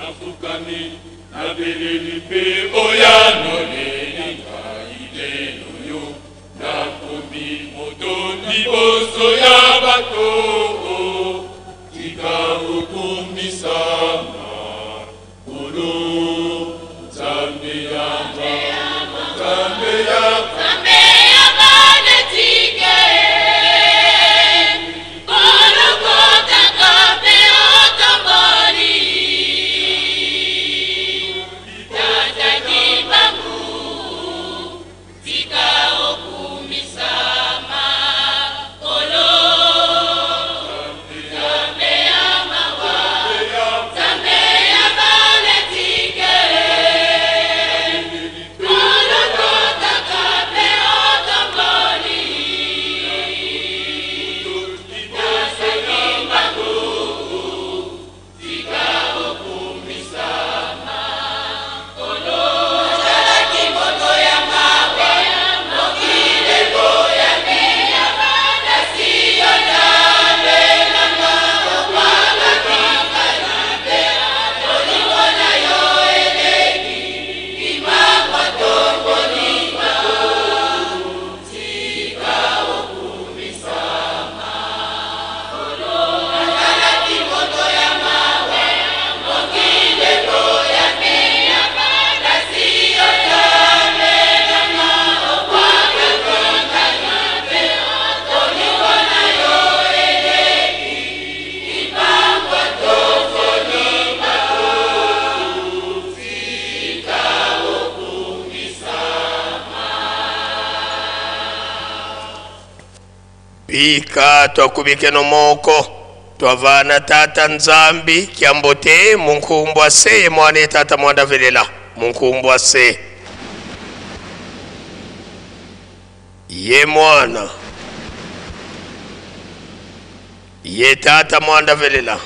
Nafukami nabeleli pe oyano lelinga ileno yo nakomi moto liboso ya bato tika okumisama kolo Zambe ya Bika twakubike no moko twavana tata Nzambi kiambote munkumbwa se mwane tata mwanda velela munkumbwa se ye mwana ye tata mwanda velela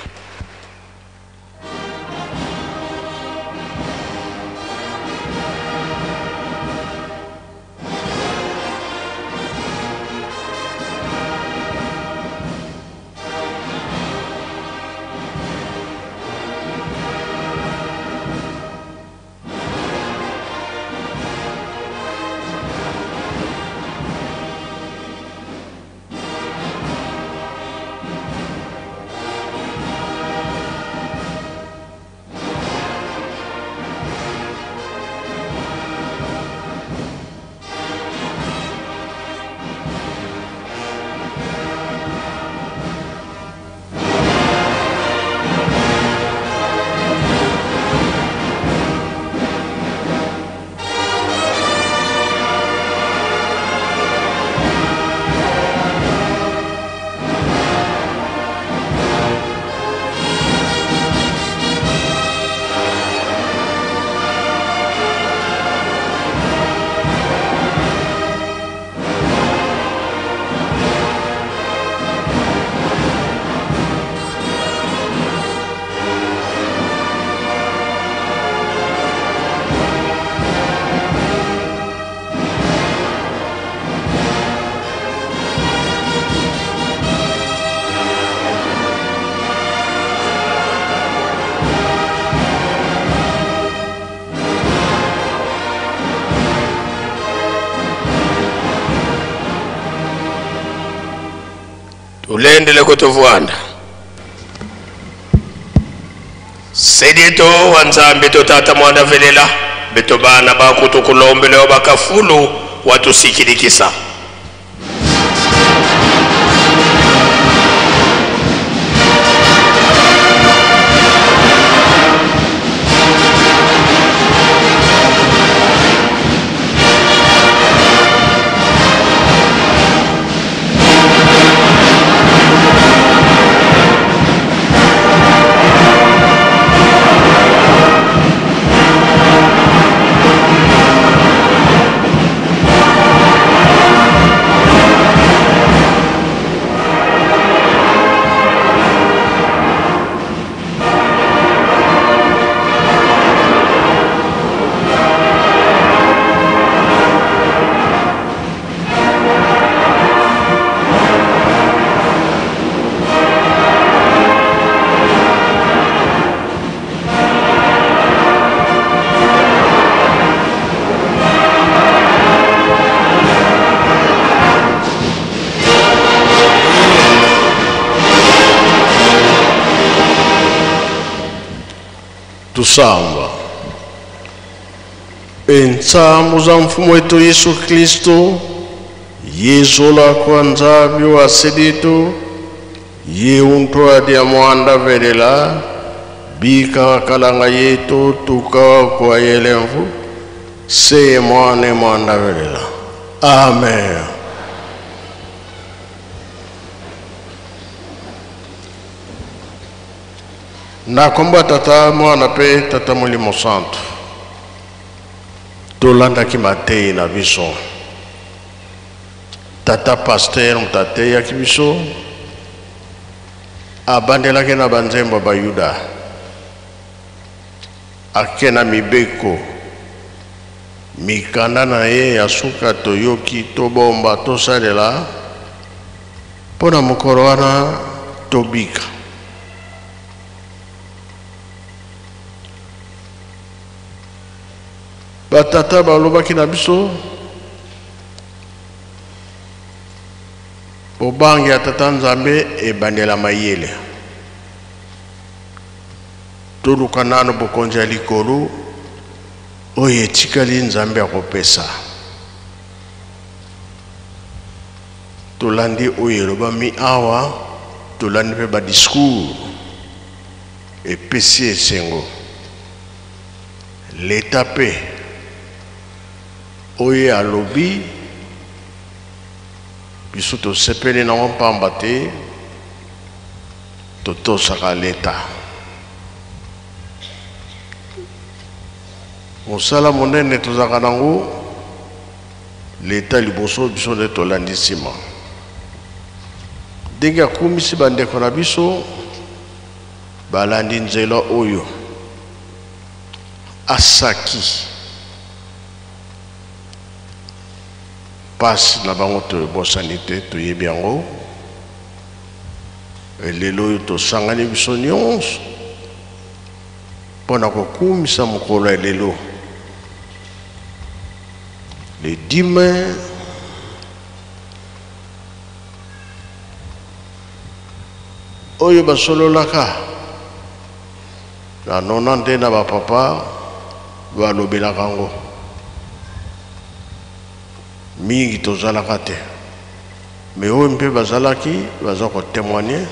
ulendele kutuvuanda sedito wanzambi to tata mwanda velela beto bana bakutukulombele obakafulu watusikidikisa Tusamba. Entsamu za mfumo wetu Yesu Kristo, Yezola kwa nzabi wa seditu, ye untoa dia mwanda velela, bika wakalanga yetu tukawa kwa yelemvu, se mwane mwanda velela. Amen. Na komba tata mwana pe tata mulimo santo. Tolanda ki matei na biso. Tata pasteur mtate ya kibiso. Abandela ke na banzembo ba Yuda. Akena mibeko. Mikanda na ye ya suka toyoki tobomba tosalela. Pona mukoro wana tobika. Batata balobaki na biso bobangi ya tata Nzambe ebandela mayele toluka nano bokonzi ya likolo oyo etikali Nzambe akopesa tolandi oyo elobami awa tolandi mpe badiscours epesi esengo leta mpe oye alobi biso tosepeli nango pamba te totosaka leta mosala monene tozalaka nango leta liboso biso nde tolandi nsima ndenge akumisi bandeko na biso balandi nzela oyo asaki pasi na bango toyebosani te toyebi yango lelo oyo tosangani biso nyonso mpona kokumisa mokolo ya lelo le 10 mai oyo basololaka na 90 na bapapa balobelaka yango mingi tozalaka te me oyo mpe bazalaki baza kotémoigner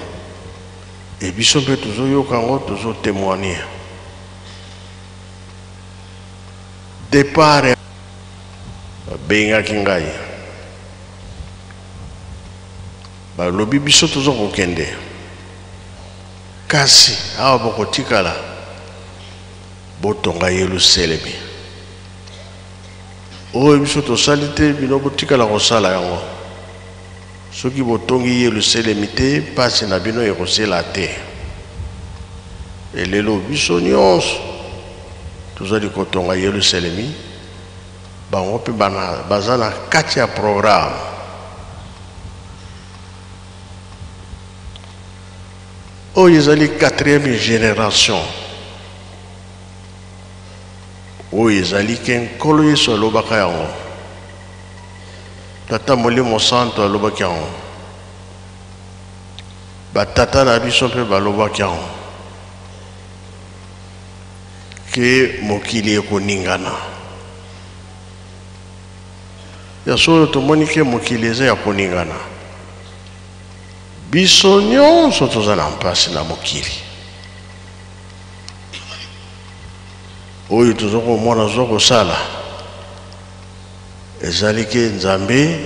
e biso mpe tozoyoka yango tozotémoigner départ babengaki ngai balobi biso tozokokende kasi awa bokotikala botonga Yerusalemi oyo biso tosali te bino botikala kosala yango soki botongi Yerusalemi te pasi na bino ekosela te elelo biso nyonso tozali kotonga Yerusalemi bango mpe baza na kati ya programme oyo ezali 4e génération oyo ezali ke nkolo Yesu alobaka yango tata molimo santo alobaki yango batata na biso mpe balobaki yango ke mokili ekoningana ya solo tomoni ke mokili eza ya koningana biso nyonso toza na mpasi na mokili oyo tozokomona tozokosala ezali ke Nzambe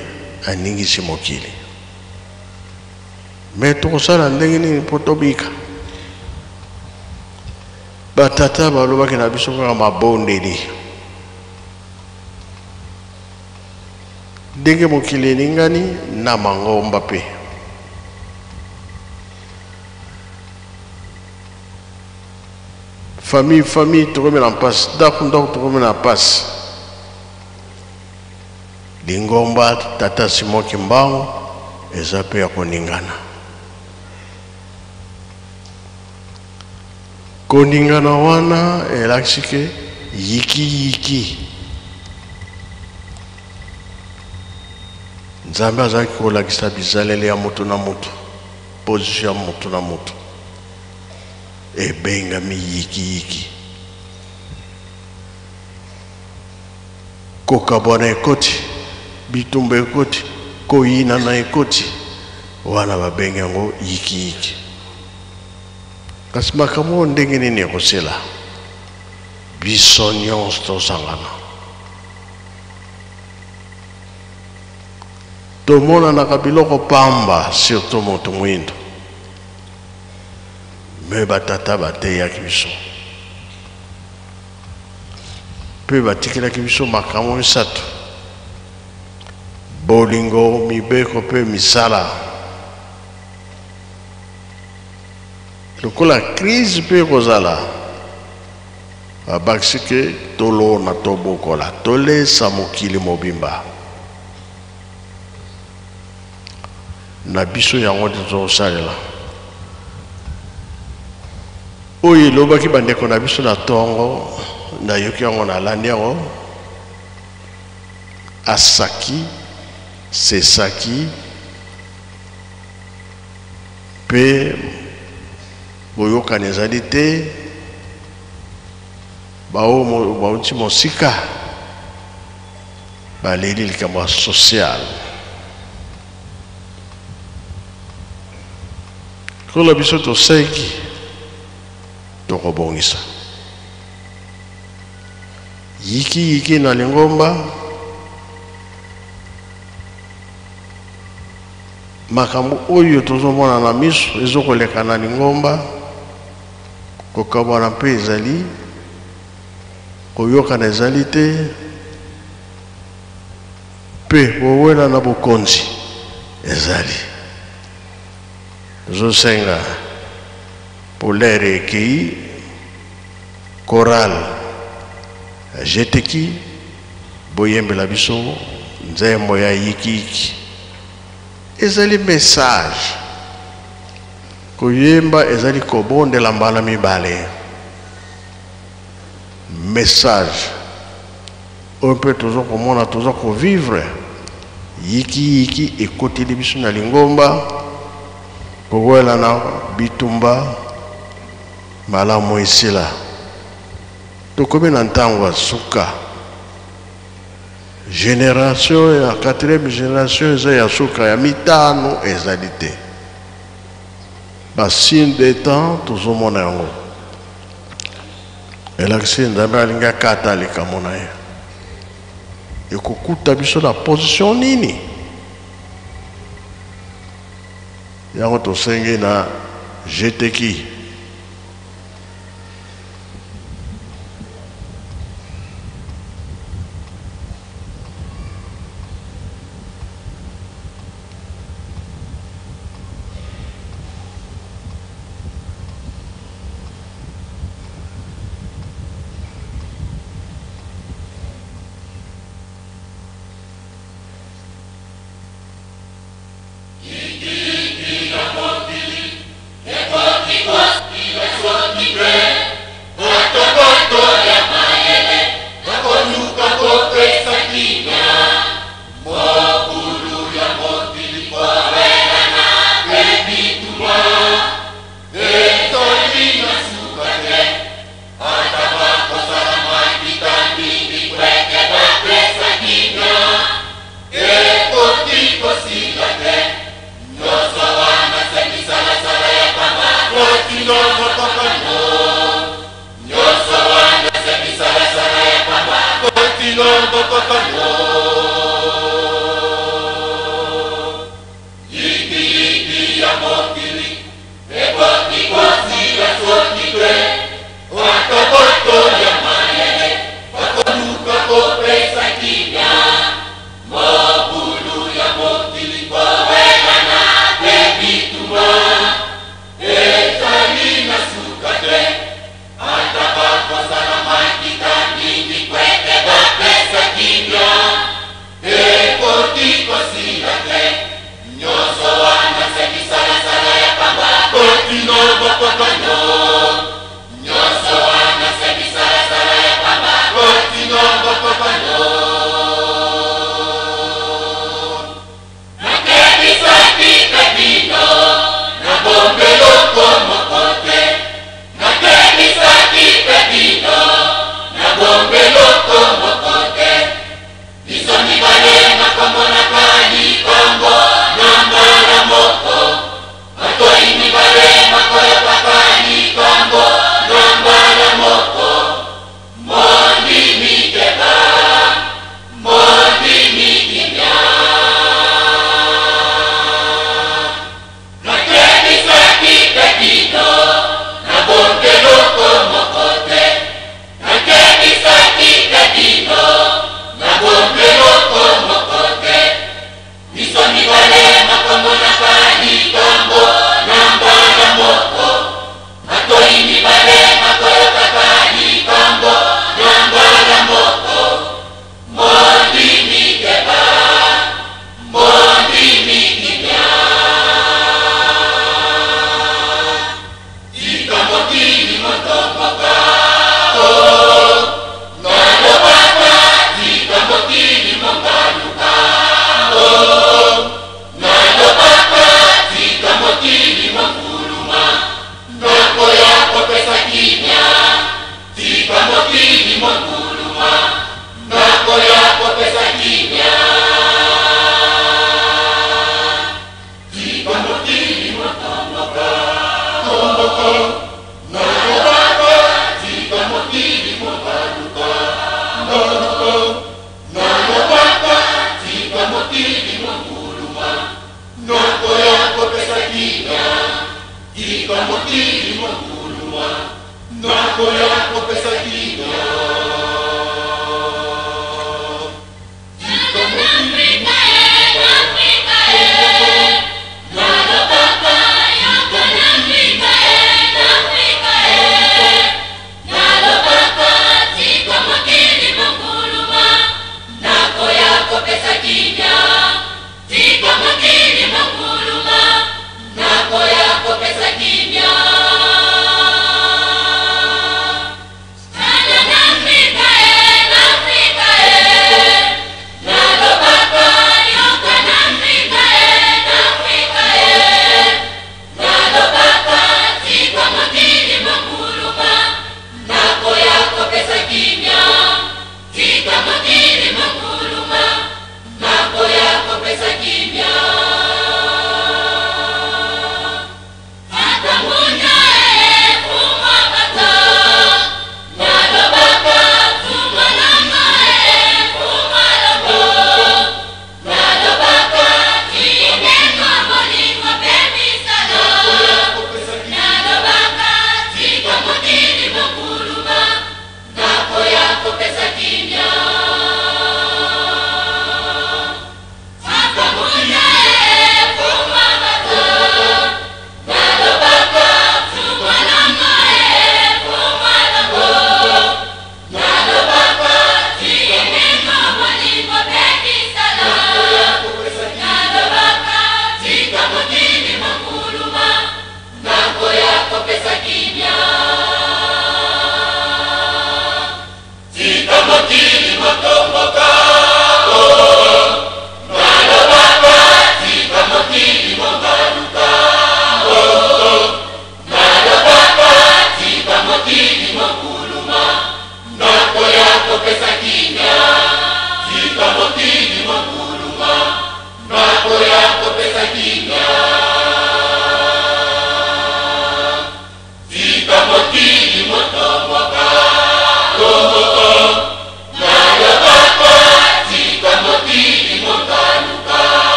aningisi mokili me tokosala ndenge nini mpo tobika batata balobaki na biso kaka mabondeli ndenge mokili eningani na mangomba mpe famille tokomi na mpasi ndako tokomi na mpasi lingomba tata Simoki Mbango eza mpe ya koningana koningana wana elakisi ke yiki Nzambe azalaki kolakisa bizaleli ya moto na moto position ya moto na moto ebengami yiki kokabwana ekoti bitumba ekoti koyina na ekoti wana babenga yango yiki kasi makambo ndenge nini ekosela biso nyonso tosangana tomonanaka biloko pamba surtout moto mwindo me batata bateyaki biso mpe batikelaki biso makambo misato bolingo mibeko mpe misala lokola crise mpe kozala babakisi ke tolona tobokola tolesa mokili mobimba na biso yango nde tozosalela oyo elobaki bandeko na biso na ntongo nayoki yango nalandi yango asaki sesaki mpe boyokani ezali te bauti mosika baleli likambo ya social kola biso toseki tokobongisa yiki na lingomba makambo oyo tozomona na miso ezokoleka na lingomba kokabwana mpe ezali koyokana ezali te mpe bowela na bokonzi ezali tozosenga polere ekei chorale jeteki boyembela biso nzembo ya yikiki ezali message koyemba ezali kobondela mbala mibale message oyo mpe toza komona toza kovivre yiki ekoteli biso na lingomba kowela na bitumba malamu esila tokomi na ntango ya suka génération ya 4e génération eza ya suka ya mitano ezali te basigne de temps tozomona yango elakisi nzambe alingi akata likambo na ye ekokuta biso na position nini yango tosengi na jeteki Ekoti kwa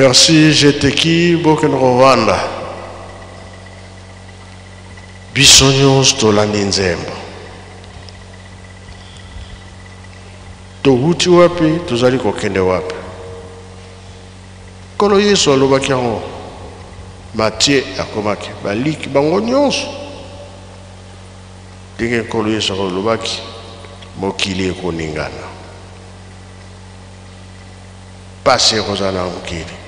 Merci, Jeteki, Boken Rwanda. Bisonyos tolandi nzembo. Tohuti wapi, tuzali kokende wapi. Kolo Yesu alobaki yango, Matie akomaki, baliki bango nyonso. Ndenge kolo Yesu alobaki, mokili ekoningana. Pasi ekozala mokili.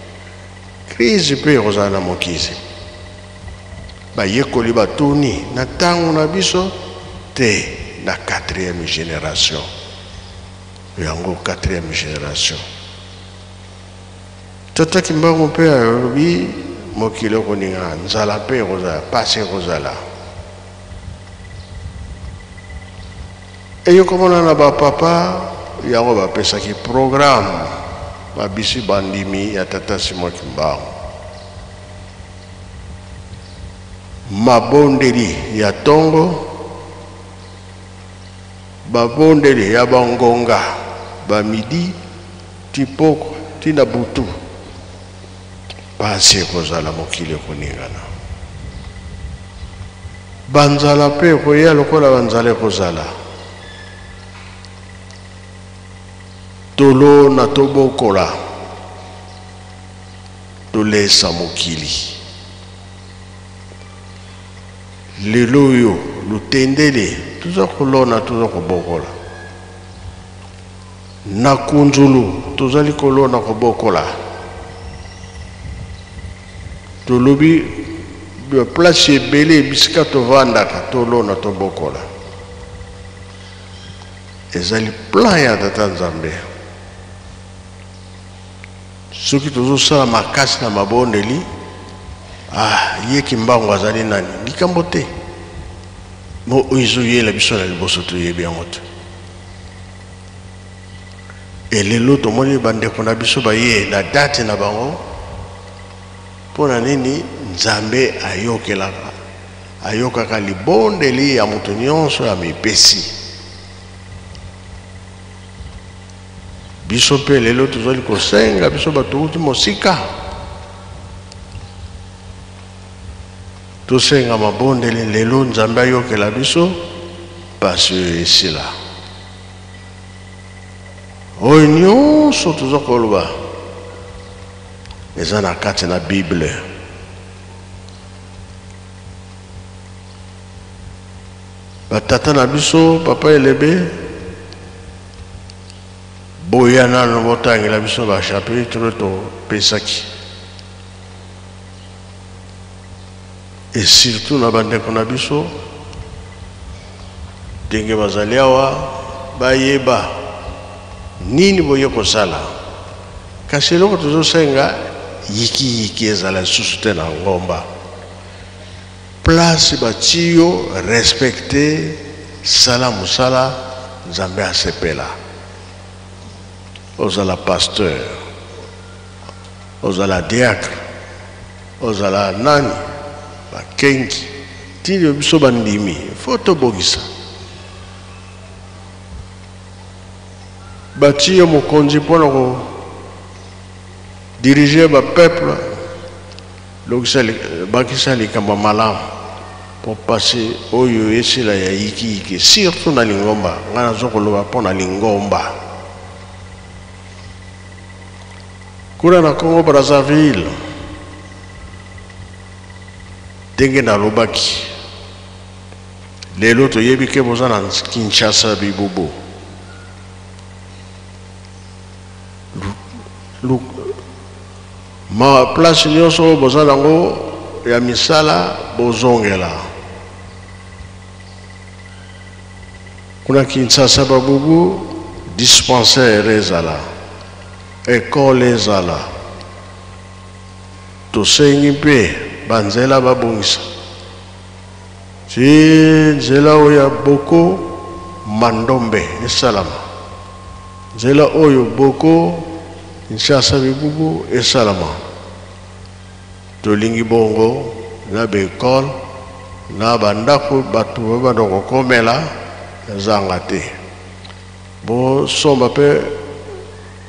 Crise pe ekozala mokili. Bayekoli batuni na tango na biso te na 4e génération. Yango 4e génération. Tata kimbango pe alobi mokili ekoningana, nzala pe ekozala, pasi ekozala. Eyo komona na bapapa yango bapesaki programme babisi bandimi ya Tata Simon Kimbangu. Mabondeli ya tongo, babondeli ya bangonga, bamidi, tipoko, tina butu. Pasi ekozala mokili ekoningana. Banzala pe koya lokola banzala ekozala. Tolo na tobokola tolesa mokili lelo yo lutendele tuza kolona tuza kobokola na kunzulu tozali kolona kobokola tolobi be place ebele bisika tovandaka tolona tobokola ezali plan ya Tata Nzambe. Soki tozosala makasi na mabondeli, ye Kimbangu azali nani likambo te. Mo oizo ye la biso na liboso toyebi yango te. Elelo tomoni bandeko na biso baye na date na bango pona nini nzambe ayokaka libondeli ya mutu nyonso ya mipesi. Biso pe lelo tozali kosenga biso batuuti mosika tosenga mabondeli lelo nzambe ayokela biso pasi oyo esila. Oyo nyonso toza koloba eza na kati na Bible. Batata na biso papa elebe boya nano botangela biso ba chapitre to pesaki. Et surtout na bandeko na biso ndenge bazali awa bayeba nini boye kosala. Kasi eloko tozosenga yiki ezala lisusu te na ngomba. Place batiyo respecte sala musala nzambe asepela. Ozala pasteur, ozala diacre, ozala nani bakengi tili biso bandimi foto bogisa batiyo mokonzi mpona ko diriger ba peuple bakisa likambo malamu pour passer oyo esila ya yiki surtout na lingomba. Nga nazokoloba mpona lingomba kuna na Congo Brazzaville ndenge nalobaki lelo toyebi ke boza na Kinshasa bibubu ma place nyonso boza nango ya misala bozongela kuna Kinshasa babubu dispensaire ezala école ezala tosengi mpe banzela babongisa ti nzela oyo ya Boko Mandombe esalama, nzela oyo Boko Kinshasa bibubu esalama. Tolingi bongo na bekol na bandako batu babandoko komela zanga te. Bo somba pe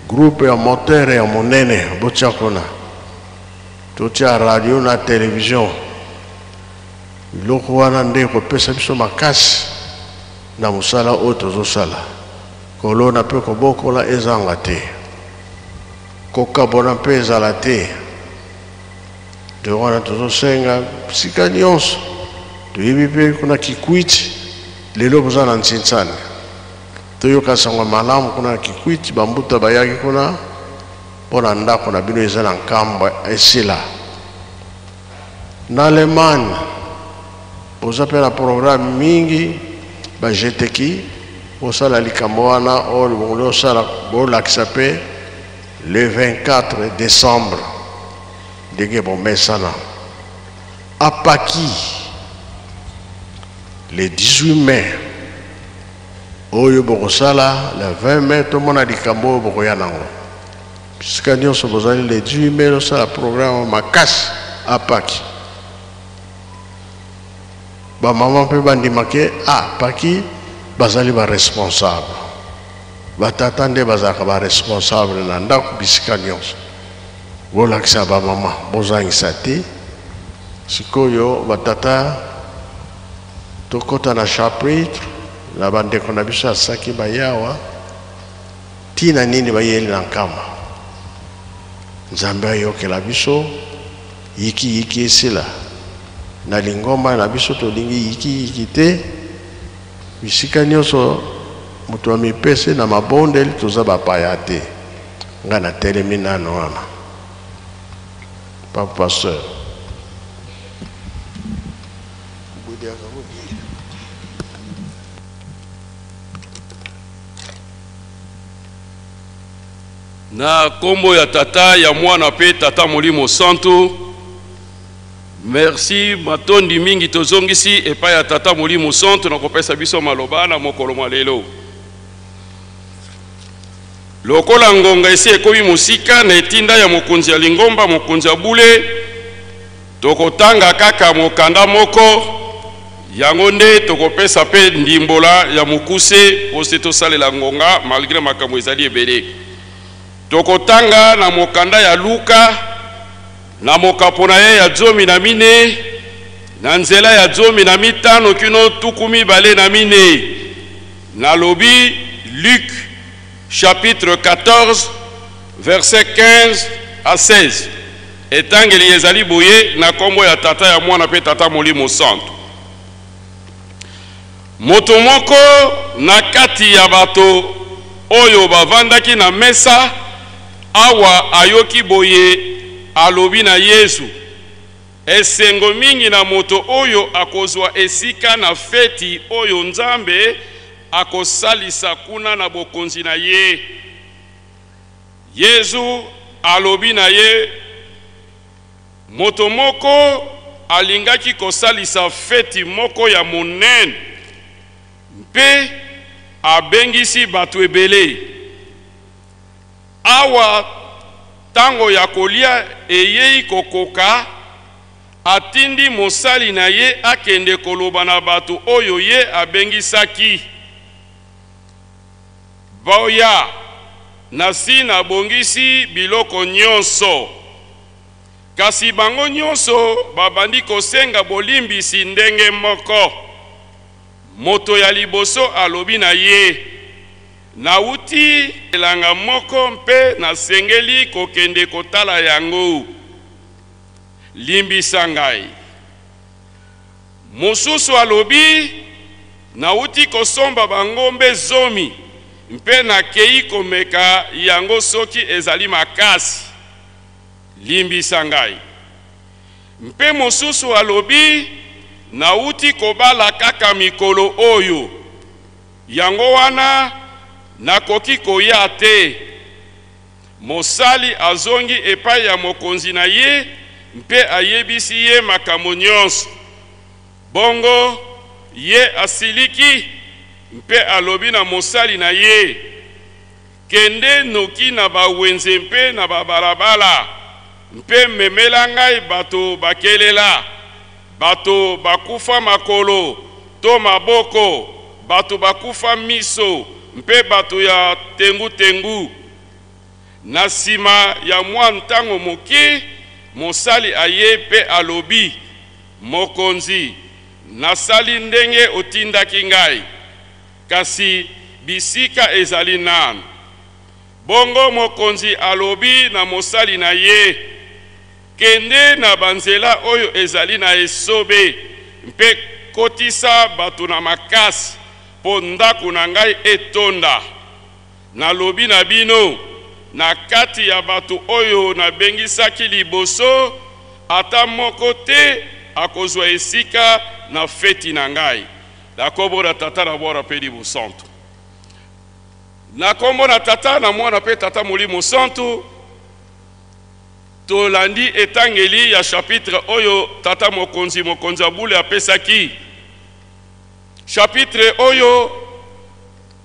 groupe ya moteur ya monene botia kona totia radio na television iloko wana nde kopesa biso makasi na musala oyo tozosala kolona pe kobokola ezanga te kokabona pe ezala te. To wana tozosenga sika nyonso toyebi pe kuna Kikwiti lelo boza na Ntsintsani toyoka sango malamu kuna Kikwiti bambuta bayaki kuna mpona ndako na bino eza na nkamba esila. Na Allemagne boza pe na programme mingi bajeteki osala likambo wana oyo bongo osala bolakisa pe le 24 décembre ndenge bomesana. À Paki le 18 mai oyo bokosala le 20 mai tomona likambo bokoya nango pisika nyonso bozali le 18 mai osala programme makasi à Paki. Bamama mpe bandimake Paki bazali baresponsable, batata nde bazalaka baresponsable na ndako bisika nyonso. Bolakisa bamama bozangisa te. Sikoyo batata tokota na chapitre na bandeko na biso asaki bayawa tina nini bayeli na nkama. Nzambe ayokela biso yiki esila na lingomba na biso tolingi yiki te. Bisika nyonso mutu wa mipese na mabondeli toza bapaya te. Nga na telemi nano wana Papa Pasteur na kombo ya tata ya mwana pe tata Molimo Santo. Merci matondi mingi tozongisi epa ya tata Molimo Santo na kopesa biso maloba na mokolo malelo. Lokola ngonga esi ekomi musika na etinda ya mokonzi ya lingomba mokonzi ya bule tokotanga kaka mokanda moko yango nde tokopesa pe ndimbola ya mokuse ose tosalela ngonga malgré makambo ezali ebele. Tokotanga na mokanda ya Luka na mokapo na ye ya 14 na nzela ya 15 kino 24 na lobi Luc chapitre 14 verset 15 à 16. Etangeli ezali boye na kombo ya tata ya mwana pe tata molimo santo. Moto moko na kati ya bato oyo bavandaki na mesa awa ayoki boye alobi na Yesu, esengo mingi na moto oyo akozwa esika na feti oyo Nzambe akosalisa kuna na bokonzi na ye. Yesu alobi na ye, moto moko alingaki kosalisa feti moko ya monene mpe abengisi bato ebele. Awa tango ya kolia eyei kokoka, atindi mosali na ye akende koloba na bato oyo ye abengisaki, boya nasi na bongisi biloko nyonso. Kasi bango nyonso babandi kosenga bolimbisi ndenge moko. Moto ya liboso alobi na ye, nauti elanga moko mpe nasengeli kokende kotala yango, limbisa ngai. Mosusu alobi, nauti kosomba bangombe 10 mpe nakei komeka yango soki ezali makasi, limbisa ngai. Mpe mosusu alobi, nauti kobala kaka mikolo oyo, yango wana nakoki koya te. Mosali azongi epai ya mokonzi na ye mpe ayebisi ye makambo nyonso. Bongo ye asiliki mpe alobi na mosali na ye, kende noki na bawenze mpe na babalabala mpe memela ngai bato bakelela, bato bakufa makolo to maboko, bato bakufa miso mpe bato ya tengu. Na sima ya mwa ntango moke, mosali aye pe alobi, mokonzi, nasali ndenge otindaki ngai, kasi bisika ezali nanu. Bongo mokonzi alobi na mosali na ye, kende na banzela oyo ezali na esobe mpe kotisa bato na makasi po ndako na ngai etonda. Nalobi na bino, na kati ya bato oyo nabengisaki liboso, ata moko te akozwa esika na feti na ngai. Na kombo na tata na mwana pe Molimo Santo. Na kombo na tata na mwana pe tata Molimo Santo, tolandi etangeli ya chapitre oyo tata mokonzi abule apesaki. Chapitre oyo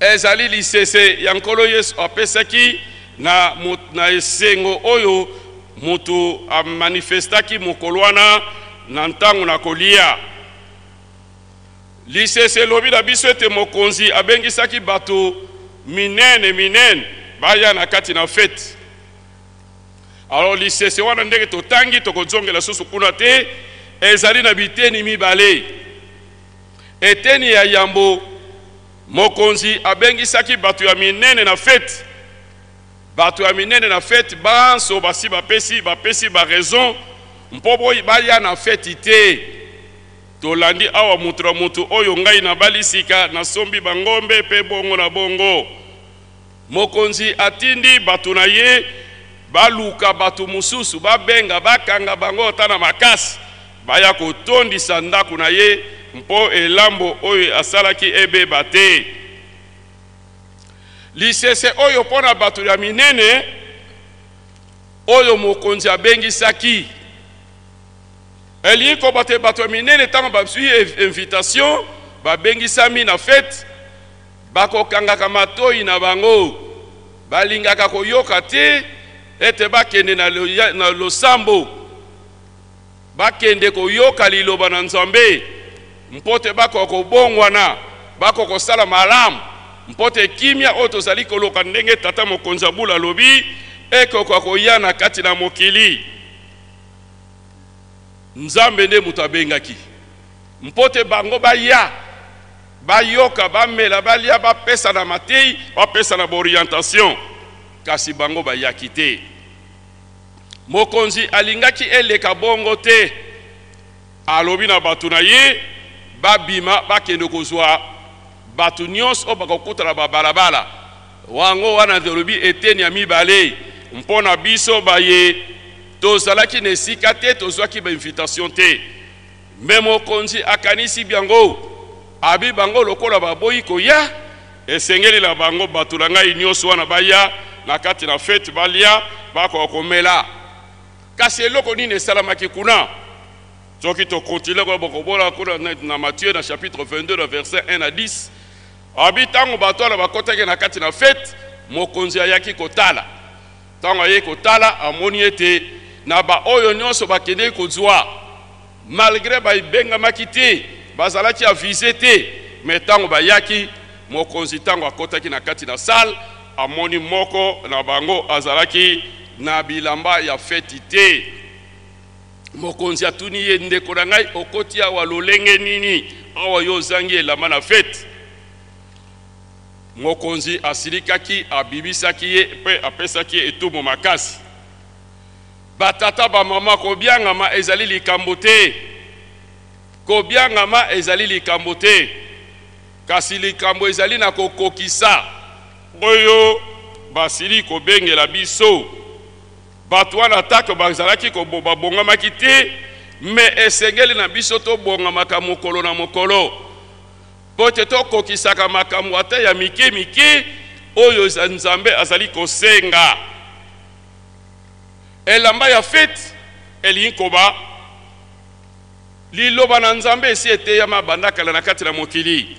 ezali lisese ya nkolo Yesu apesaki na esengo oyo mutu amanifestaki mokolwana na ntango na kolia. Lisese lobi na biso ete mokonzi abengisaki bato minene baya na kati na fete. Alors lisese wana ndenge totangi tokozongela susu kuna te, ezali na biteni mibale. Eteni ya yambo, mokonzi abengisaki bato ya minene na fete. Bato ya minene na fete banso basi bapesi ba raison mpobo baya na fete te. Tolandi awa mutu oyo ngai na balisika na sombi bangombe pe bongo na bongo. Mokonzi atindi bato na ye baluka bato mususu babenga bakanga bango tana makasi baya kotondisa ndako na ye mpo elambo oyo asalaki ebeba te. Lisese oyo pona bato ya minene oyo mokonzi abengisaki, eliko bato ya minene tango basui invitation babengisami na fete, bakokangaka matoi na bango, balingaka koyoka te ete bakende na losambo. bakende koyoka liloba na Nzambe mpote bakoko bongwana bakoko sala malamu mpote kimia oyo tozali koloka ndenge tata mokonzi abula lobi ekoko koya na kati na mokili Nzambe nde mutu abengaki mpote bango baya bayoka bamela balia bapesa na matei bapesa na orientation kasi bango bayaki te mokonzi alingaki eleka bongo te alobi na batu na ye babima bakende kozwa batu nyonso oyo bakokutana babalabala wango wana lobi eteni ya mibale mpona biso baye tozalaki na esika te tozwaki bainvitation te me mokonzi akanisi biango abi bango lokola baboyi koya esengeli na bango batu na ngai nyonso wana baya na kati na fete balia bakokomela kasi eloko nini esalamaki kuna soki tokontinue kobokobola kuna na Matthieu na chapitre 22 na verset 1 à 10 abi ntango bato wana bakotaki na kati na fete mokonzi ayaki kotala ntango aye kotala amoni ete na baoyo nyonso bakendeki kozwa malgré babengamaki te bazalaki avise te me ntango bayaki mokonzi ntango akotaki na kati na salle amoni moko na bango azalaki na bilamba ya feti te mokonzi atuni ye ndeko na ngai okoti awa lolenge nini awa yo ozangi elamba na feti mokonzi asilikaki abibisaki ye mpe apesaki ye etumbu makasi batata bamama kobiangama ezali likambo te kobiangama ezali likambo te kasi likambo ezali na kokokisa oyo basili kobengela biso bato wana tako bazalaki babongamaki te me esengeli na biso tobongamaka mokolo na mokolo po te tokokisaka makambo ata ya mike mike oyo Nzambe azali kosenga elamba ya fete elingi koba liloba na Nzambe esi eteya mabandakala na kati na mokili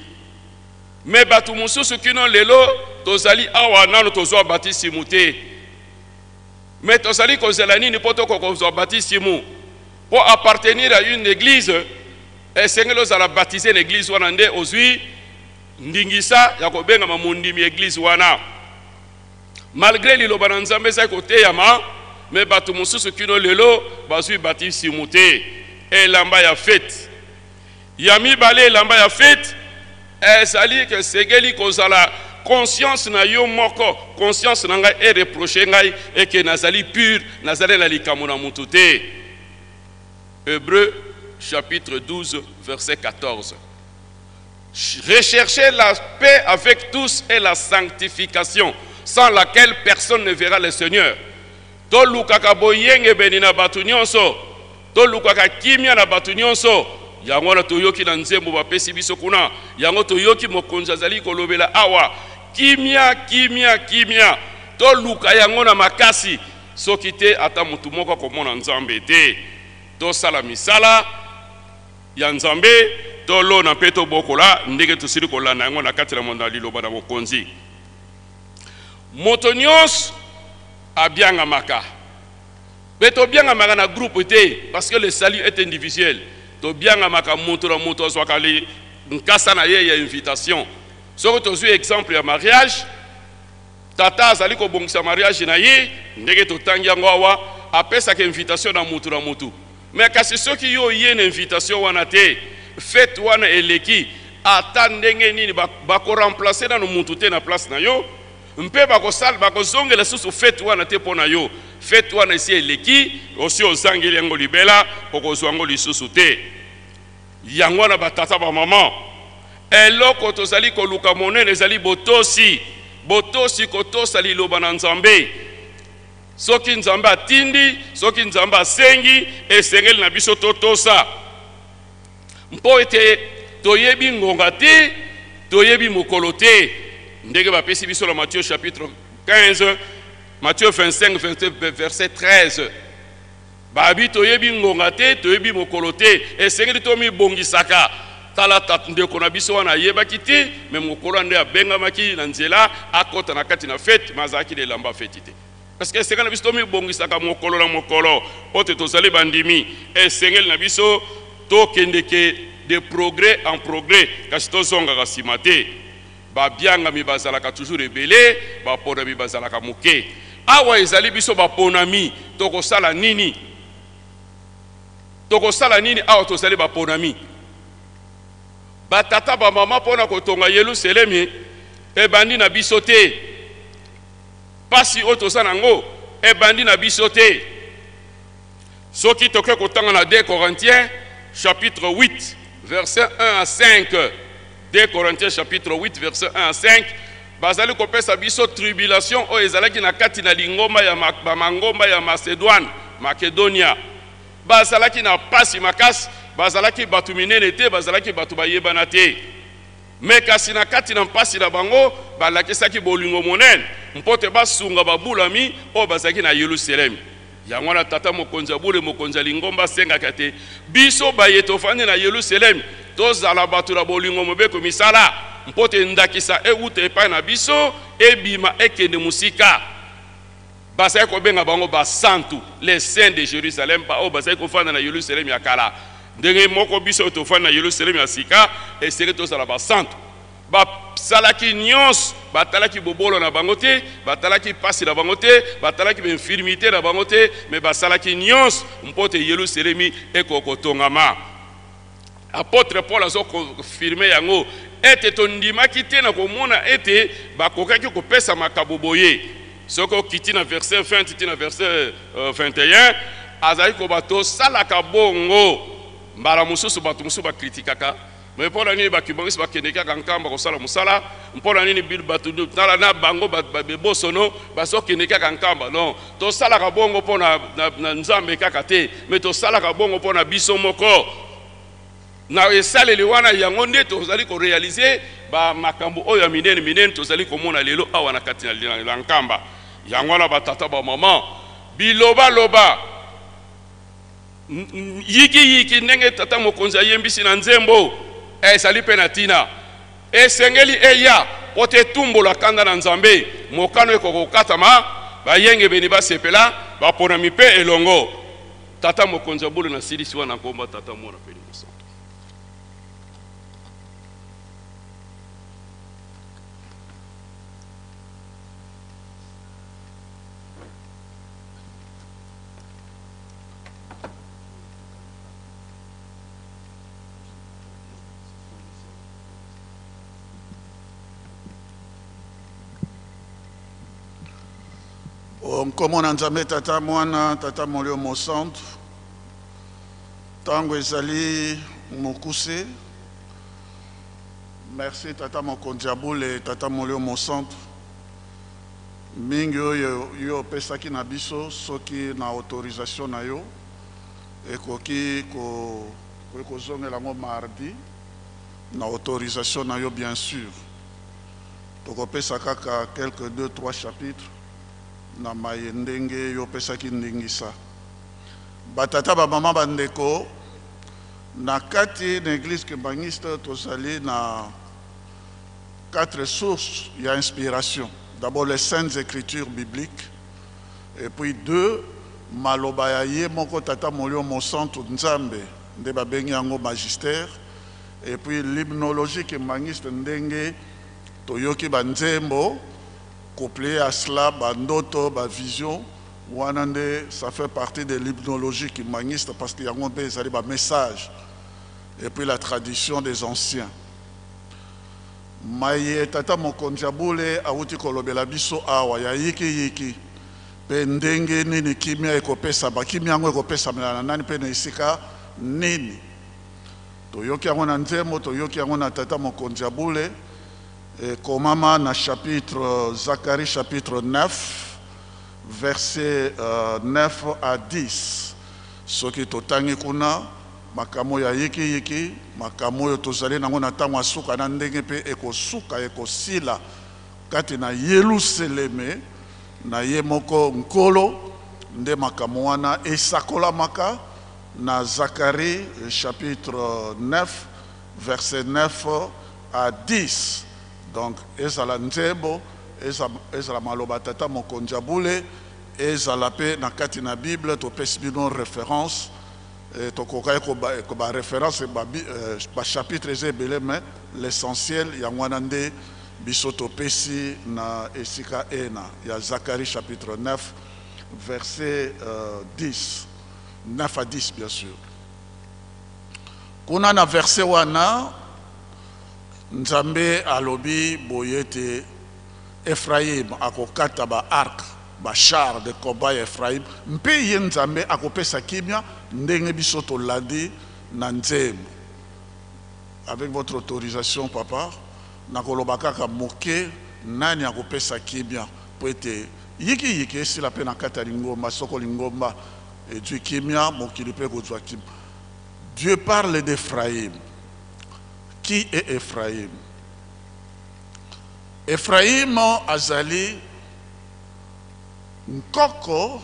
me bato mosusu kino lelo tozali awa nano tozwa batisimu te me tozali kozela nini po tokozwa batisimu po appartenir à une église esengeli ozala baptisé na église wana nde ozwi ndingisa ya kobengama mondimi église wana malgré liloba na Nzambe ezali koteyama me bato mosusu kino lelo bazwi batisimu te elamba ya fete ya mibale elamba ya fete ezali ke segeli kozala conscience na yo moko conscience na ngai e reprocher ngai eke nazali pur nazali na likambo na mutu te Hébreux chapitre 12 verset 14 recherchez la paix avec tous et la sanctification sans laquelle personne ne verra le Seigneur to lukaka boyenge beni na batu nyonso to lukaka kimia na batu nyonso yango na toyoki na nzembo bapesi biso kuna yango toyoki mokonzi azali kolobela awa kimia kimia kimia to luka yango na makasi soki te ata mutu moko komona Nzambe te to sala misala ya Nzambe to lona mpe tobokola ndenge tosili kolanda yango na kati na mondo liloba na mokonzi moto nyonso abiangamaka pe tobiangamaka na groupe te parce que le salut est individuel tobiangamaka moto na moto azwaka li nkasa na ye ya invitation soki tozwi exemple ya mariage tata azali kobongisa mariage na ye ndenge totangi yango awa apesaka invitation na moto na moto me kasi soki yo ye na invitation wana te fete wana eleki ata ndenge nini bakoremplace na moto te na place na yo mpe bakozongela susu fete wana te mpo na yo fete wana esi eleki osi ozangeli yango libela okozwa yango lisusu te yango wana batata bamama eloko tozali koluka monene ezali botosi botosi kotosa liloba na Nzambe soki Nzambe atindi soki Nzambe asengi esengeli na biso totosa mpo ete toyebi ngonga te toyebi mokolo te ndenge bapesi biso na Matthieu chapitre 15 Matthieu 25 verset 13 babi toyebi ngonga te toyebi mokolo te esengeli tomibongisaka tala ndeko na biso wana yebaki te me mokolo nde abengamaki na nzela akota na kati na fete mazaki elamba fete te parce que esengeli na biso tomibongisaka mokolo na mokolo po te tozali bandimi esengeli na biso tokendeke de progrès en progrès kasi tozongaka nsima te babiangami bazalaka toujours ebele baponami bazalaka moke awa ezali biso baponami tokosala nini awa tozali baponami batata bamama mpona kotonga Yelusalemi ebandi na biso te pasi oyo toza nango ebandi na biso te soki toke kotanga na 2 Corinthiens chapitre 8 verset 1 à 5 2 Corinthiens chapitre 8 verset 1 à 5 bazali kopesa biso tribulation oyo ezalaki na kati na lingomba ya bamangomba ya Makedonia bazalaki na pasi makasi bazalaki batu minene te bazalaki batu bayebana te me kasi na kati na mpasi na bango balakisaki bolingo monene mpote basunga babulami oyo bazalaki na Yelusalemi yango na tata mokonzi abule mokonzi lingomba sengaka te biso baye tofandi na Yelusalemi tozala batu na bolingo mobeko misala mpote ndakisa euta epai na biso ebima ekende musika bazali kobenga bango basantu les saints de Jérusalem pa oyo bazali kofanda na Yelusalemi ya kala ndenge moko biso tofanda na Yelusalemi ya sika esengeli tozala basantu basalaki nyonso batalaki bobolo na bango te batalaki pasi na bango te batalaki bainfirmité na bango te me basalaki nyonso mpote Yelusalemi ekokotongama apôtre Paul azo confirme yango ete tondimaki te na komona ete bakokaki kopesa makabo boye soko okiti na verset 20 titi na verset 21 azali koba tosalaka bongo mbala mosusu bato mosusu bakritikaka me mpona nini bakibongisi bakendekaka nkamba kosala mosala mpona nini bato tala na bango bebosono bazokendekaka nkamba non tosalaka bongo mpona na nzambe kaka te me tosalaka bongo mpona biso moko na esaleli wana yango nde tozali korealize bamakambo oyo ya minene tozali komona lelo awa na kati na nkamba yango wana batata bamama biloba yiki ndenge tata mokonzi ayembisi na nzembo ezali mpe na tina esengeli eya po te tumbola kanda na nzambe mokano ekokokatama bayenge beni basepela baponami mpe elongo tata mokonzi abulu na silisi wana nkomba tata mwana peli mosantu Nkomona nzambe tata mwana tata molio mosantu tango ezali mokuse merci tata mokonzi abule tata molio mosantu mingi oyo yo opesaki na biso soki na autorisation na yo ekoki kozongela yango mardi na autorisation na yo bien sûr tokopesa kaka quelques 2-3 chapitres na maye ndenge yo pesaki ndingisa batata bamama bandeko na kati na église kembangiste tozali na 4 sources ya inspiration. D'abord les saintes écritures bibliques et puis 2 maloba ya ye moko tata molio mosantu nzambe nde babengi yango magistère et puis l'hymnologie kembangiste ndenge toyoki banzembo couplé à cela, bandoto, vision, ça fait partie de l'hymnologie qui maniste parce qu'il y a un message. Et puis la tradition des anciens. Maye tata mokonjabule awuti kolobela biso awa ya yiki pendenge nini kimia ekopesa ba kimia ngo ekopesa na nani pe na isika nini toyoki yango na nzembo toyoki yango na tata mokonjabule. Komama na chapitre Zacharie chapitre 9 verset 9 à 10 soki totangi kuna makamo ya yiki makamo yo tozali nango na tango asuka na ndenge pe ekosuka ekosila kati na Yelusalemi na ye moko nkolo nde makamo wana esakolamaka na Zacharie chapitre 9 verset 9 à 10. Donc ezala nzembo ezala maloba tata mokonzi abule ezala pe na kati na Bible topesi bino référence tokokai ko ba référence ba chapitre ebele mais l'essentiel ya ngwana nde biso topesi na esika ena ya Zacharie chapitre 9 verset 10 9 à 10 bien sûr. Kuna na verset wana Nzambe alobi boyete Ephraim akokata ba arc ba char de combat Ephraim mpe ye Nzambe akopesa kimia ndenge biso tolandi na nzembo. Avec votre autorisation papa nakoloba kaka moke nani akopesa kimia po ete yiki esi la pe na kata lingomba soko lingomba et Dieu kimia mokili pe kozwa kimia. Dieu parle d'Ephraim. Qui est Ephraim? Ephraim azali nkoko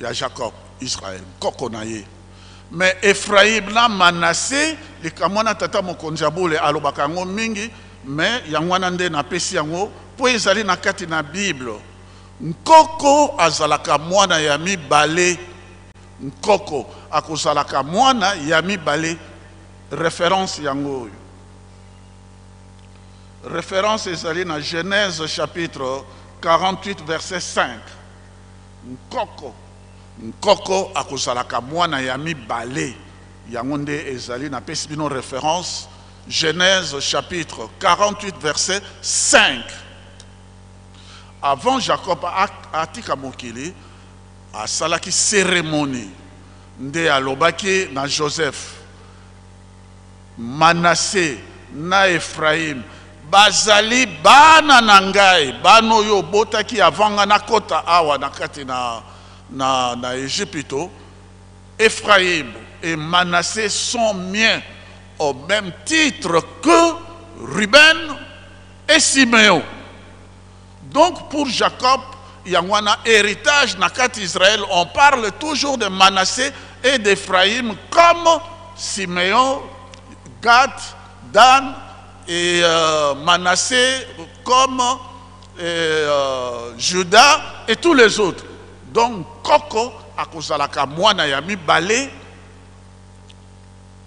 ya Jacob, Israël, nkoko na ye. Mais Ephraim na Manassé, likamwana tata mokonzi abule alobaka yango mingi, mais yangwana nde na pesi yango po ezali na kati na Bible. Nkoko azalaka mwana ya mibale. Nkoko akozalaka mwana ya mibale. Référence yango. Référence ezali na Genèse chapitre 48 verset 5. Nkoko. Nkoko akozalaka mwana ya mibale. Yango nde ezali na pesi bino référence. Genèse chapitre 48 verset 5. Avant Jacob atika mokili asalaki cérémonie nde alobaki na Joseph, Manassé na Ephraim bazali bana na ngai bano yo botaki avanga na kota awa na kati na Égypte. Ephraim et Manassé sont miens au même titre que Ruben et Siméon. Donc pour Jacob, il y a un héritage dans Israël. On parle toujours de Manassé et d'Ephraim comme Siméon, Gad, Dan et Manassé comme Judas et tous les autres. Donc Koko akozalaka mwana ya mibale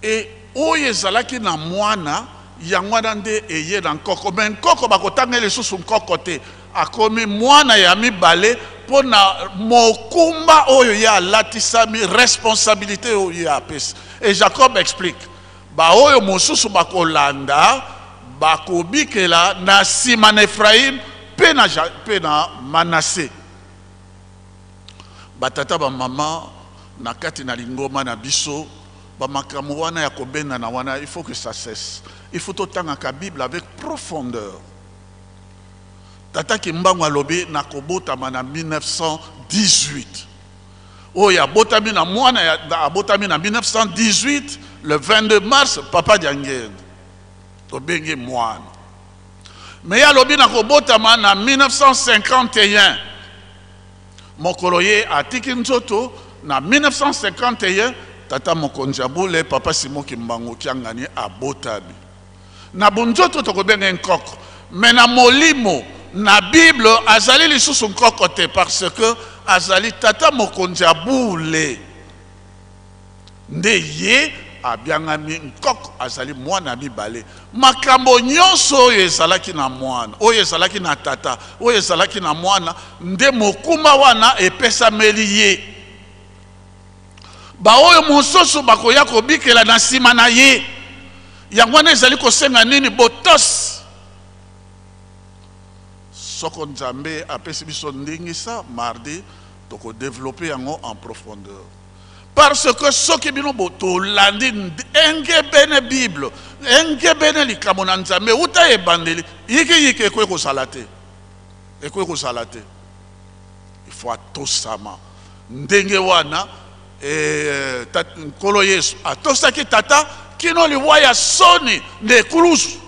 et oye zalaki na mwana yangwana nde eye na Koko. Mais Koko bakotanga lisusu Koko te. Akomi mwana ya mibale pona mokumba oyo ya latisami responsabilité oyo ya pesa. Et Jacob explique ba oyo mosusu bakolanda bakobikela na sima na Ephraim pe na Manassé. Batata ba mama na kati na lingoma na biso ba makambo wana ya kobenda na wana, il faut que ça cesse. Il faut totanga ka Bible avec profondeur. Tata Kimbangu alobi na kobotama na 1918. Oya botami na mwana ya botami na 1918 le 22 mars papa Diangene. To bengi mwana. Mais alobi na kobotama na 1951. Mokoloye atiki nzoto na 1951 tata mokonzi abule papa Simon Kimbangu kiangani abotami. Na bunzoto to kobenga nkoko. Mais na molimo na Bible azali lisusu nkoko te parce que azali tata mokonzi abule nde ye abiangami nkoko azali mwana mibale. Makambo nyonso oyo ezalaki na mwana oyo ezalaki na tata oyo ezalaki na mwana nde mokuma wana epesameli ye. Ba oyo mosusu bakoya kobikela na sima na ye yango wana ezali kosenga nini botos. Soko Nzambe apesi biso ndingisa mardi toko développer yango en profondeur. Parce que soki bino boto landi engebene Bible, engebene likambo na Nzambe uta ebandeli yiki ekwe ko salate. Ekwe ko salate. Il faut atosama. Ndenge wana nkolo Yesu atosaki tata kino liwaya soni de kulusu.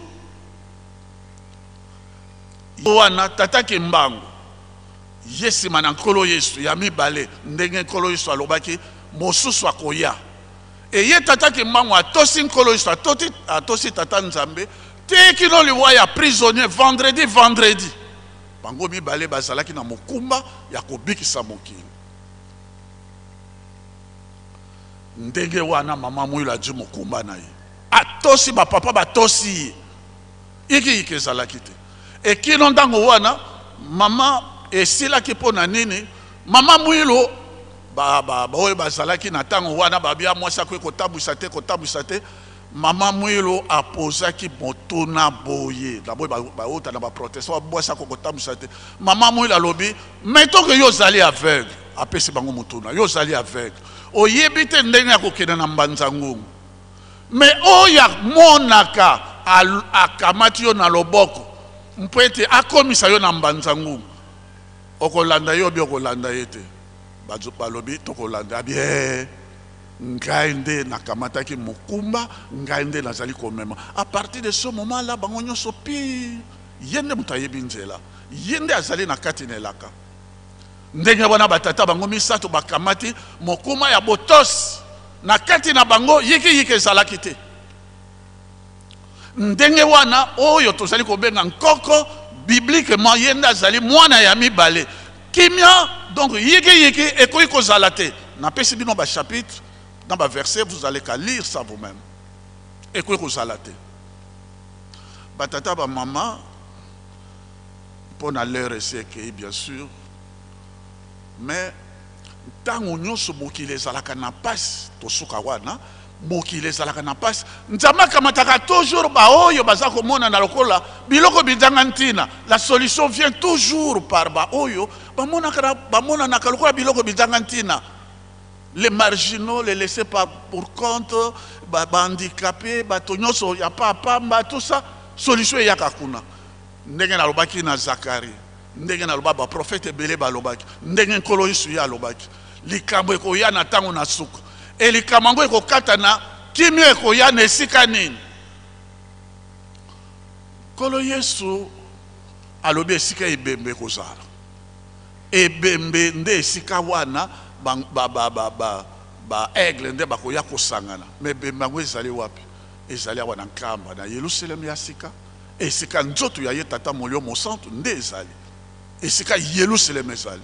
Wana tata Kimbangu yesi mana nkolo Yesu ya mibale ndenge nkolo Yesu alobaki mosusu akoya. E ye tata Kimbangu atosi nkolo Yesu atosi tata Nzambe te kino liwa ya prisonnier vendredi. bango mibale bazalaki na mokumba ya kobikisa mokili. Ndenge wana mama Mwilu adi mokumba na ye atosi bapapa batosi iki ezalaki te. Ekino ntango wana mama esilaki mpo na nini mama Mwilu oyo bazalaki na ntango wana babia mwasi akwe kotabwisa te mama Mwilu apozaki motuna boye na boye bauta na baprotestant mwasi ako kotabwisa te. Mama Mwilu alobi mettons yo ozali aveugle, apesi bango motuna yo ozali aveugle oyebi te ndenge ya kokende na mbanza ngungu, me oyo monaka akamati yo na loboko mpo ete akomisa yo na mbanza ngungu, okolanda yo bi okolanda ye te. Balobi tokolanda bien ngai nde nakamataki mokumba, ngai nde nazali komema. À partir de ce moment là bango nyonso pi yende moto ayebi nzela, yende azali na kati na elaka. Ndenge wana batata bango misato bakamati mokuma ya botos na kati na bango yiki ezalaki te. Ndenge wana oyo tozali kobenga nkoko bibliquement yende azali mwana ya mibale kimia. Donc yiki ekoki kozala te. Napesi bino ba chapitre dans ba verset, vous allez qu'à lire ça vous-même. Ekoki kozala te. Batata ba mama pour na leur essayer bien sûr. Mais tango nyonso mokili ezalaka na pasi tosuka wana mokili ezalaka na pasi nzambe akamataka toujours baoyo baza komona na lokola biloko bidanga ntina. La solution vient toujours par baoyo bamonanaka lokola biloko bidanga ntina. Les marginaux, les laissés pour compte, handicapés, bato nyonso ya papa tout ça solution eyaka kuna. Ndenge na lobaki na Zakari, ndenge na loba ba prophète ebele balobaki, ndenge nkolo Yesu ya lobaki likambo ekoya na tango na suka e likambo ekokata na kimia ekoya na esika nini. Nkolo Yesu alobi esika ebembe kozala, ebembe nde esika wana ba aigle nde bakoya kosangana. Me ebembe yango ezali wapi? Ezali awa na nkamba na Yerusalem ya sika, esika nzoto ya ye tata molio mosantu nde ezali esika Yerusalem ezali.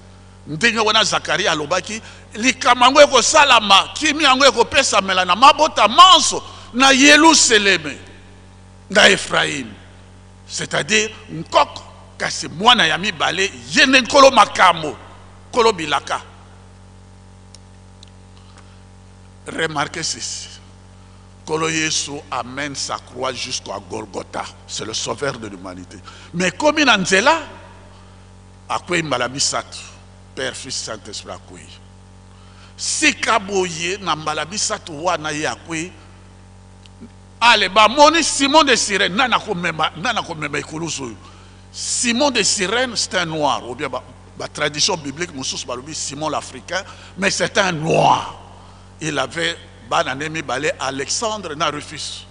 Ndenge wana Zakaria alobaki likambo yango ekosalama, kimi yango ekopesamela na mabota manso na Yerusalem na Efraim, c'est-à-dire nkoko kasi mwana ya mibale yende nkolo makambo nkolo bilaka. Remarquez ceci, Kolo Yesu amène sa croix jusqu'à Golgotha. C'est le sauveur de l'humanité. Mais comme il en est là, à quoi il m'a la Père, Fils, Saint-Esprit, à quoi si kaboye na mbalabisato wana ya quoi allez ba moni Simon de Cyrène nana ko mema ikuluso. Simon de Cyrène c'est un noir, ou bien la tradition biblique moussous balobi Simon l'Africain, mais c'est un noir. Il avait bananemi balé Alexandre na Rufus.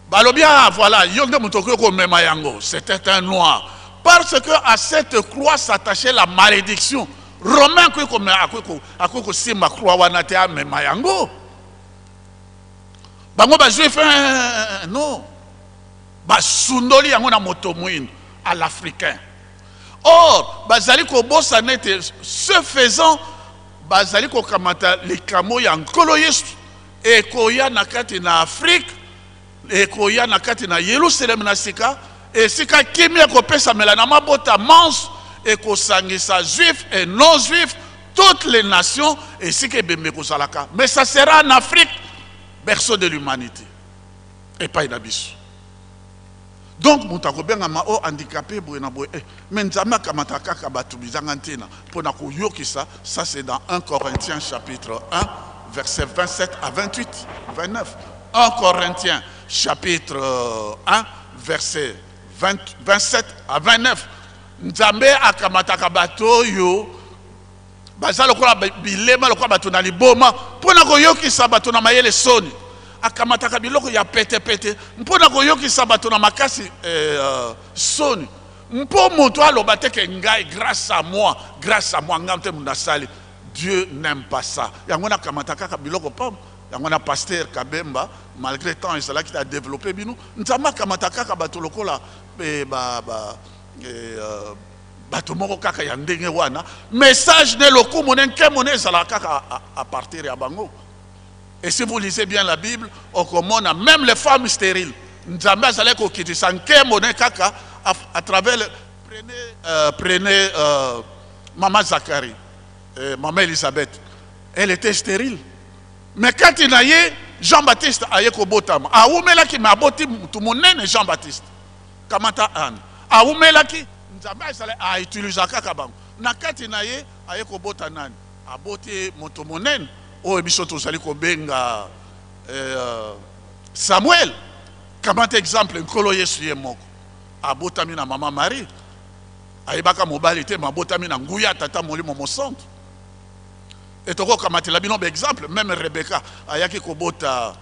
Balobia voilà, yonde mutoko ko mema yango, c'était un noir. Parce que à cette croix s'attachait la malédiction. Romain ko comme akoko simba croix wana te mema yango. Bango ba juif non. Ba sundoli yango na moto mwino à l'africain. Or, bazali ko bossa nete ce faisant bazali ko kamata likamo ya nkolo Yesu e koya nakati na Afrique e koya nakati na Yerusalem na sika et sika kimia ko pesa melana mabota manse et ko sangisa juif et non juif toutes les nations et sika bembe ko salaka. Mais ça sera en Afrique, berceau de l'humanité et pas en abysse. Donc mutako benga ma o handicapé boye na boye mais nzama kamata kaka batu bizanga ntina pona ko yokisa. Ça c'est dans 1 Corinthiens chapitre 1 verset 27 à 28 29. 1 Corinthiens chapitre 1 verset 27 à 29. Nzambe akamata kabato yo bazalo kola bilema lokola bato na liboma pona ko yokisa bato na mayele soni. Akamataka biloko ya pete mpona koyokisa bato na makasi soni mpo moto aloba te ke ngai grâce à moi ngamte munasali. Dieu n'aime pas ça. Yango na kamataka biloko pam yango na pasteur Kabemba malgré temps il a développé bino nzama kamataka bato lokola bato moko kaka ya ndenge wana message ne lokumu ne nkemone ezala kaka à partir ya bango. Et si vous lisez bien la Bible, on commande même les femmes stériles. Nzambe azalaki kokitisa nkemone kaka à travers prenez maman Zacharie, maman Elisabeth, elle était stérile. Mais quand il a eu Jean-Baptiste aye kobotama, aumelaki ma boti tout monene Jean-Baptiste. Kamata Anne. Aumelaki Nzambe a utilisé kaka bango. Na kati na ye aye kobota nani? Aboti moto monene o biso tozali ko benga Samuel. Kamata exemple nkolo Yesu ye moko. Abotami na maman Marie. Ayebaka mobali te mabotami na nguya tata molimo mosantu. Et toko kamati la bino exemple même Rebecca ayaki kobota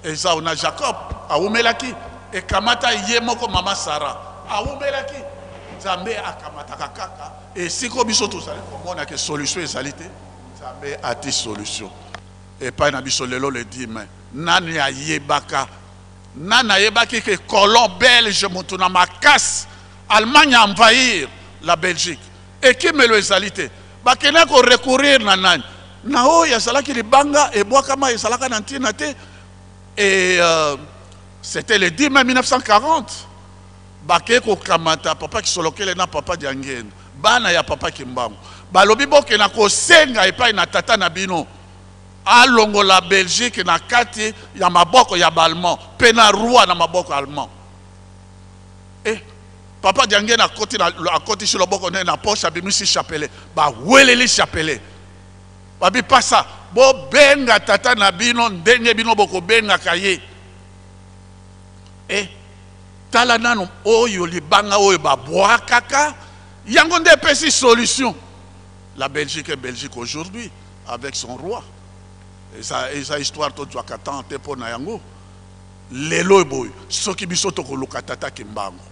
Esau na Jacob aumelaki et kamata ye moko mama Sarah aumelaki Nzambe akamata kaka et siko biso tozali komona ke solution ezalite Nzambe ati solution et pas na biso lelo le dit mais nani ayebaka nana yebaki ke colon belge mutuna makasi Allemagne a envahir la Belgique et qui me le ezalite bakena ko recourir na nani na o ya salaki libanga e boa kama ya salaka na ntina te et c'était le 10 mai 1940 bake ko kamata papa ki solokele na papa diangene bana ya papa kimbango balobi boke na ko senga epai na tata na bino alongo la Belgique na kati ya maboko ya Allemand pe na roi na maboko allemand papa diangene akoti sur le boko na poche abimisi chapelet ba weleli chapelet babi pasa bo benga tata na bino ndenge bino boko benga kaye tala nano oyo libanga oyo ba boa kaka yango nde pesi solution. La Belgique est Belgique aujourd'hui avec son roi et sa histoire to doit katante po na yango lelo boy soki biso to koluka tata kimbango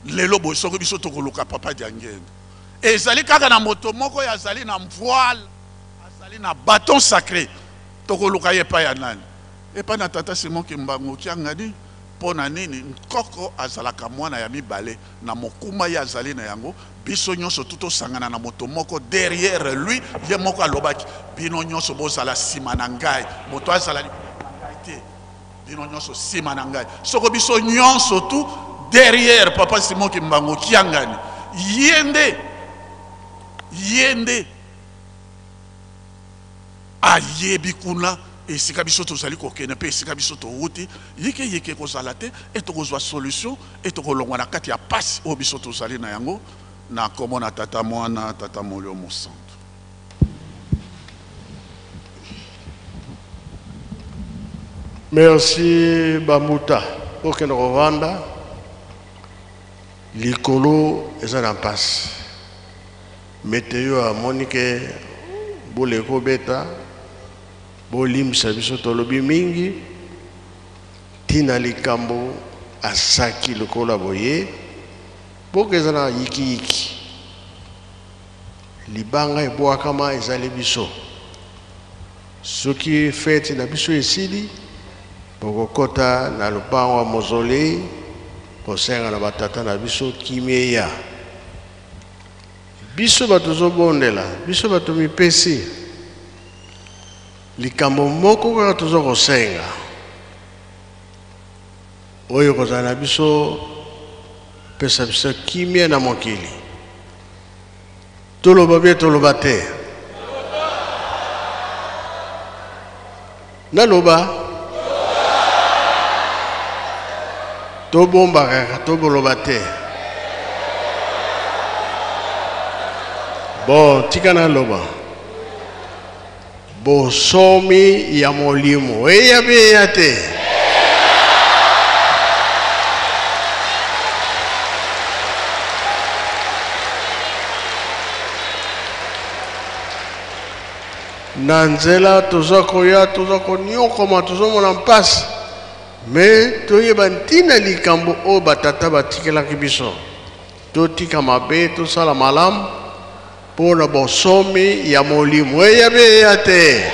lelo boy soki biso to koluka papa diangene ezali kaka na moto moko ya zali na voile azali na bâton sacré to koluka ye pa ya nani e pa na tata Simon Kimbangu kiangadi pona nini nkoko azalaka mwana ya mibale na mokuma ya azali na yango biso nyonso tuto sangana na moto moko derrière lui ye moko alobaki bino nyonso bozala sima na ngai moto azala ngai te bino nyonso sima na ngai soko biso nyonso tu derrière papa Simon Kimbangu kiangani yende ayebi kuna esika biso tozali kokene pe esika biso touti yeke kozala te et tokozwa solution et tokolongwa na kati ya pasi o biso tozali na yango na komona tata mwana tata molio mosantu. Merci Bamuta okende kovanda likolo eza na mpasi meteo amoni ke boleko beta bolimisa biso tolobi mingi tina likambo asaki lokola boye boke eza na yiki libanga ebwakama ezali biso soki feti na biso esili bokokota na lupango wa mozole kosenga na batata na biso kimieya biso bato zobondela biso bato mipesi likambo moko kaka tozo kosenga oyo kozala na biso pesa biso kimia na mokili toloba bie toloba te naloba tobomba kaka toboloba te bon tika naloba bosomi ya molimo eya te na nzela toza koya toza koniokoma tozomona mpasi me toyeba ntina likambo oyo batata batikelaki biso totika mabe tosala malamu mpo na bosomi ya molimo eya te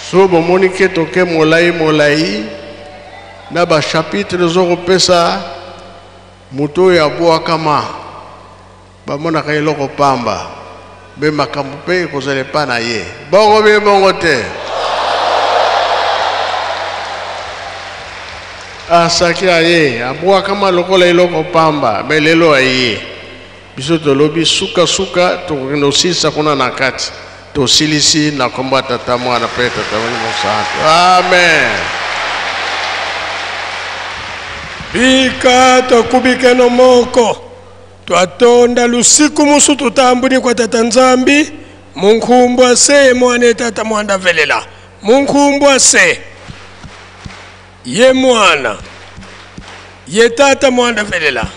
so bomoni ke toke molai na ba chapitre zo pesa muto ya boa kama bamona ka eloko pamba be makambo pe kozale pa na ye bongo be bongo te asaki aye aboa kama lokola eloko pamba be lelo aye biso tolobi suka tokino sisa kuna na kati to silisi na komba tata mwana pe tata mosantu amen bika tokubikeno moko twatonda lusiku musu tutambuni kwa tata nzambi munkumbwa se mwane tata mwanda velela munkumbwa se ye mwana ye tata mwanda velela